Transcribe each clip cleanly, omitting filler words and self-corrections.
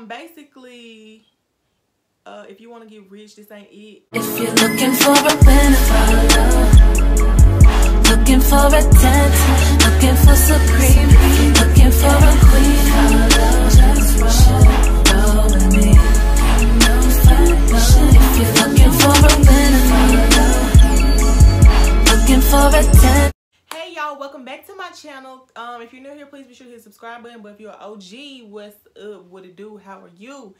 Basically, if you want to get rich, this ain't it. If you're looking for a benefit, looking for attention, looking for supreme, looking for a queen, just roll with me. If you're looking for a benefit, looking for attention. Hey y'all, welcome back to my channel. If you're new here, please be sure to hit the subscribe button. But if you're an OG, what's up? What it do? How are you?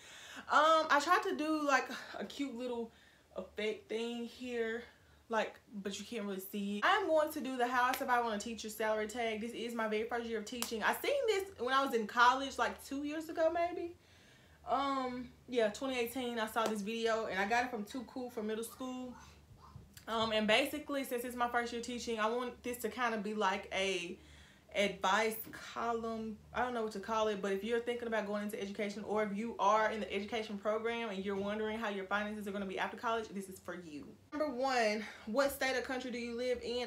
I tried to do like a cute little effect thing here, but you can't really see it. I'm going to do the How I Survive on a Teacher Salary Tag. This is my very first year of teaching. I seen this when I was in college, like 2 years ago maybe. Yeah, 2018. I saw this video and I got it from Too Cool for middle school. And basically, since it's my first year teaching, I want this to kind of be like a advice column. I don't know what to call it, but if you're thinking about going into education, or if you are in the education program and you're wondering how your finances are going to be after college, this is for you. Number one, what state or country do you live in?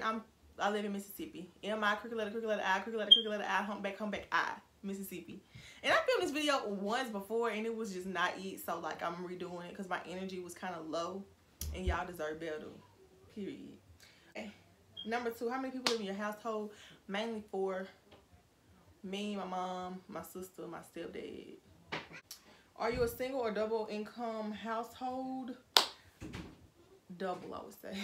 I live in Mississippi. M-I, crooked letter, I, crooked letter, I, humpback, I, Mississippi. And I filmed this video once before and it was just not it, so like I'm redoing it because my energy was kind of low and y'all deserve better. Period. Okay. Number two, how many people live in your household? Mainly 4. Me, my mom, my sister, my stepdad. Are you a single or double income household? Double, I would say.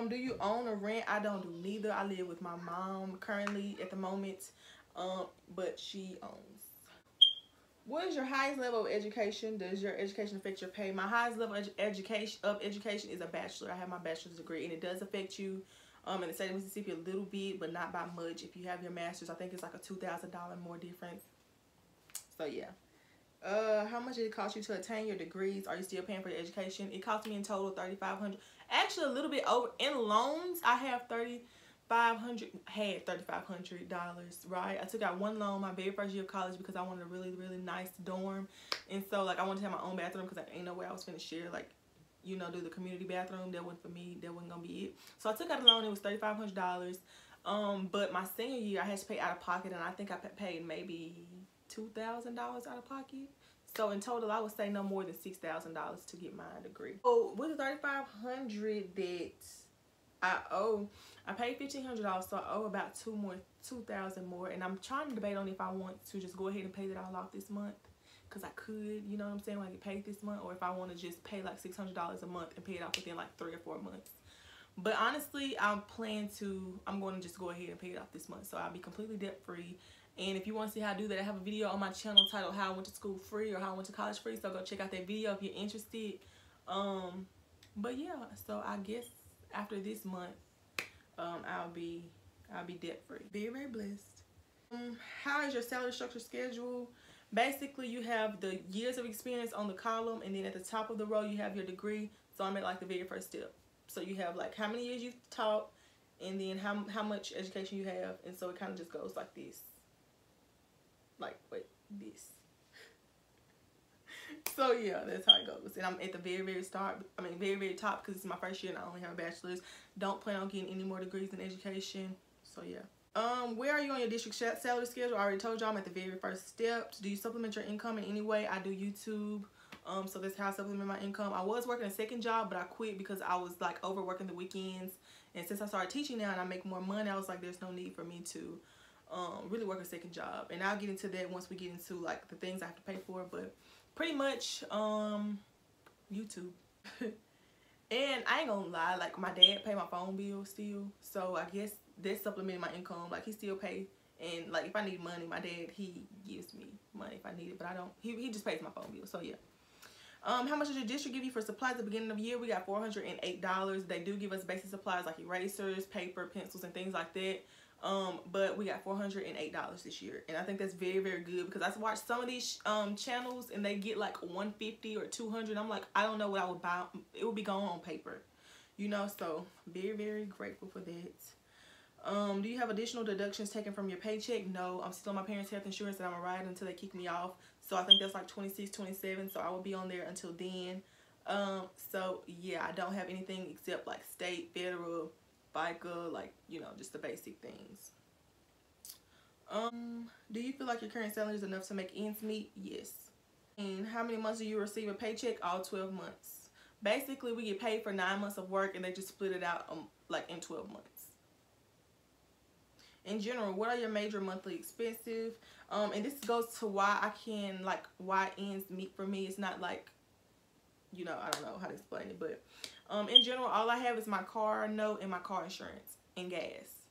Do you own or rent? I don't do neither. I live with my mom currently at the moment, but she owns. What is your highest level of education? Does your education affect your pay? My highest level of education is a bachelor. I have my bachelor's degree, and it does affect you in the state of Mississippi a little bit, but not by much. If you have your master's, I think it's like a $2,000 more difference. So yeah. How much did it cost you to attain your degrees? Are you still paying for your education? It cost me in total $3,500. Actually, a little bit over in loans. I have $3,500, right? I took out one loan my very first year of college because I wanted a really, really nice dorm. And so, like, I wanted to have my own bathroom because ain't no way I was finna share, like, you know, do the community bathroom. That wasn't for me. That wasn't gonna be it. So I took out a loan. It was $3,500. But my senior year, I had to pay out of pocket, and I think I paid maybe $2,000 out of pocket. So in total, I would say no more than $6,000 to get my degree. Oh, with the $3,500 that I owe, I paid $1,500, so I owe about $2,000 more, and I'm trying to debate on if I want to just go ahead and pay that all off this month, because I could, you know what I'm saying, when I get paid this month, or if I want to just pay like $600 a month and pay it off within like 3 or 4 months. But honestly, I'm going to just go ahead and pay it off this month, so I'll be completely debt free. And if you want to see how I do that, I have a video on my channel titled How I Went to School Free or How I Went to College Free, so go check out that video if you're interested. But yeah, so I guess after this month, I'll be debt free. Very, very blessed. How is your salary structure schedule? Basically, you have the years of experience on the column, and then at the top of the row you have your degree. So I'm at like the very first step. So you have like how many years you've taught, and then how much education you have, and so it kind of just goes like this. Like, wait, this. So yeah, that's how it goes. And I'm at the very, very start. I mean, very, very top, because it's my first year and I only have a bachelor's. Don't plan on getting any more degrees in education. So yeah. Where are you on your district salary schedule? I already told you I'm at the very first step. Do you supplement your income in any way? I do YouTube. So that's how I supplement my income. I was working a second job, but I quit because I was like overworking the weekends. And since I started teaching now and I make more money, I was like, there's no need for me to really work a second job. And I'll get into that once we get into like the things I have to pay for, but pretty much YouTube. And I ain't gonna lie, like my dad pay my phone bill still, so I guess that's supplementing my income. Like he still pay, and like if I need money, my dad, he gives me money if I need it, but I don't, he just pays my phone bill. So yeah. How much does your district give you for supplies at the beginning of the year? We got $408. They do give us basic supplies like erasers, paper, pencils, and things like that. But we got $408 this year, and I think that's very, very good, because I watched some of these channels and they get like $150 or $200. I'm like, I don't know what I would buy. It would be going on paper, you know. So very, very grateful for that. Do you have additional deductions taken from your paycheck? No, I'm still on my parents' health insurance that I'm gonna ride until they kick me off. So I think that's like 26, 27. So I will be on there until then. So yeah, I don't have anything except like state, federal, FICA, like, you know, just the basic things. Do you feel like your current salary is enough to make ends meet? Yes. And how many months do you receive a paycheck? All 12 months. Basically, we get paid for 9 months of work and they just split it out like in 12 months. In general, what are your major monthly expenses? And this goes to why I can, like, why ends meet for me. It's not like, you know, I don't know how to explain it, but in general, all I have is my car note and my car insurance and gas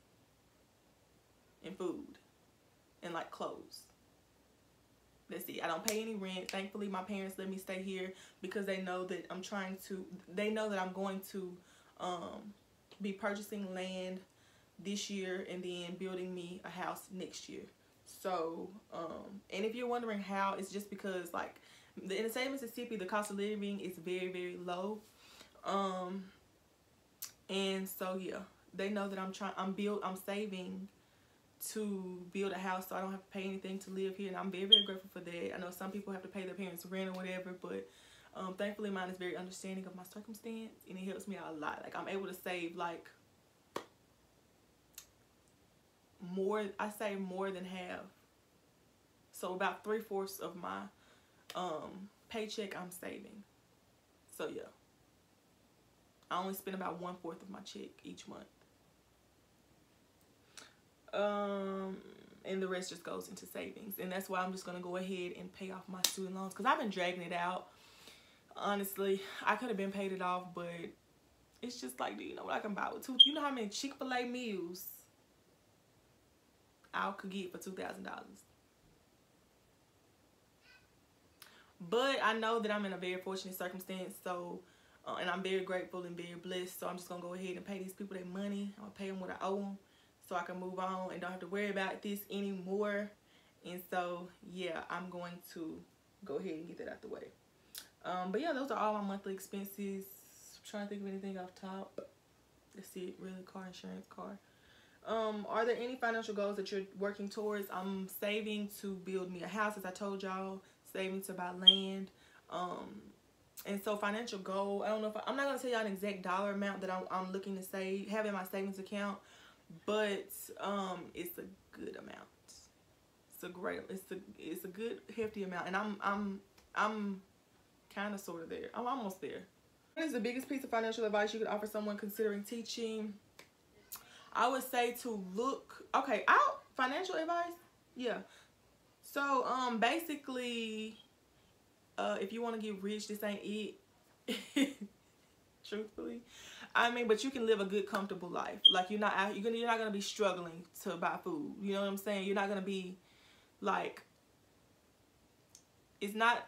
and food and like clothes. That's it. I don't pay any rent. Thankfully, my parents let me stay here because they know that I'm going to be purchasing land this year and then building me a house next year. So, and if you're wondering how, it's just because, like, in the state of Mississippi, the cost of living is very, very low. And so, yeah, they know that I'm saving to build a house so I don't have to pay anything to live here, and I'm very, very grateful for that. I know some people have to pay their parents rent or whatever, but thankfully mine is very understanding of my circumstance, and it helps me out a lot. Like, I'm able to save like more than half, so about 3/4 of my paycheck I'm saving. So yeah, I only spend about 1/4 of my check each month. And the rest just goes into savings, and that's why I'm just gonna go ahead and pay off my student loans, because I've been dragging it out. Honestly, I could have been paid it off, but it's just like, do you know what I can buy with two? You know how many Chick-fil-A meals I could get for $2,000? But I know that I'm in a very fortunate circumstance, so and I'm very grateful and very blessed. So I'm just gonna go ahead and pay these people their money. I'm gonna pay them what I owe them, so I can move on and don't have to worry about this anymore. And so, yeah, I'm going to go ahead and get that out the way. But yeah, those are all my monthly expenses. I'm trying to think of anything off top. That's it, really. Car insurance, car. Are there any financial goals that you're working towards? I'm saving to build me a house, as I told y'all, saving to buy land. And so financial goal, I don't know if I'm not going to tell y'all an exact dollar amount that I'm looking to have in my savings account. But it's a good amount. It's a good hefty amount, and I'm kind of sort of there. I'm almost there. What is the biggest piece of financial advice you could offer someone considering teaching? I would say to look, okay, financial advice, yeah. So basically, if you want to get rich, this ain't it. Truthfully, I mean, but you can live a good, comfortable life. Like, you're not gonna be struggling to buy food. You know what I'm saying? You're not gonna be like, it's not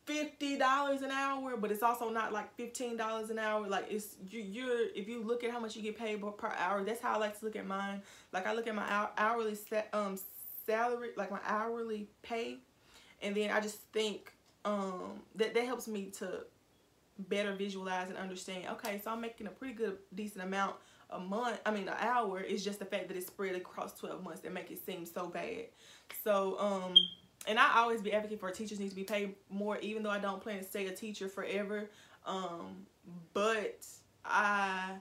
$50 an hour, but it's also not like $15 an hour. Like, it's if you look at how much you get paid per hour, that's how I like to look at mine. Like, I look at my hourly salary, like my hourly pay, and then I just think that helps me to better visualize and understand, okay, so I'm making a pretty good, decent amount a month, an hour. It's just the fact that it's spread across 12 months that make it seem so bad. So and I always be advocating for teachers need to be paid more, even though I don't plan to stay a teacher forever. But I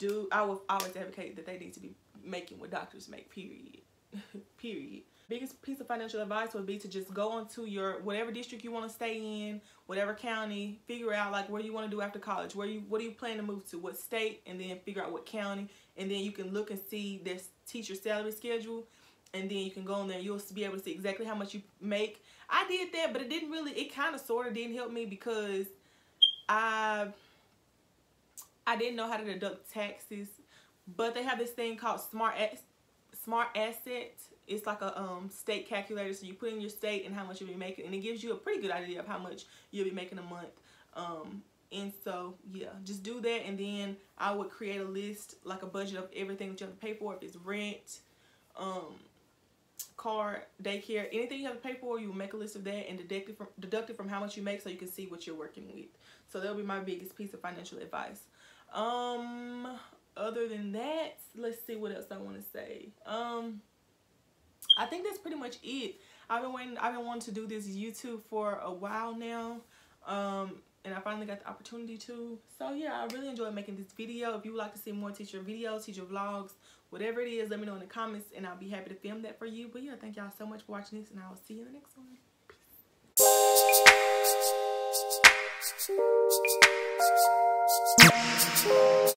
will always advocate that they need to be making what doctors make, period. Period. Biggest piece of financial advice would be to just go onto your whatever district you want to stay in, whatever county, figure out like what you want to do after college, what do you plan to move to, what state, and then figure out what county, and then you can look and see their teacher salary schedule, and then you can go on there, you'll be able to see exactly how much you make. I did that, but it kind of sort of didn't help me because I didn't know how to deduct taxes, but they have this thing called Smart Asset. It's like a state calculator, so you put in your state and how much you'll be making, and it gives you a pretty good idea of how much you'll be making a month. And so, yeah, just do that, and then I would create a list, like a budget of everything that you have to pay for. If it's rent, car, daycare, anything you have to pay for, you make a list of that and deduct it from how much you make, so you can see what you're working with. So that'll be my biggest piece of financial advice. Other than that, let's see what else I want to say. I think that's pretty much it. I've been wanting to do this YouTube for a while now, and and I finally got the opportunity to. So yeah, I really enjoyed making this video. If you would like to see more teacher videos, teacher vlogs, whatever it is, let me know in the comments and I'll be happy to film that for you. But yeah, thank y'all so much for watching this, and I will see you in the next one. Peace.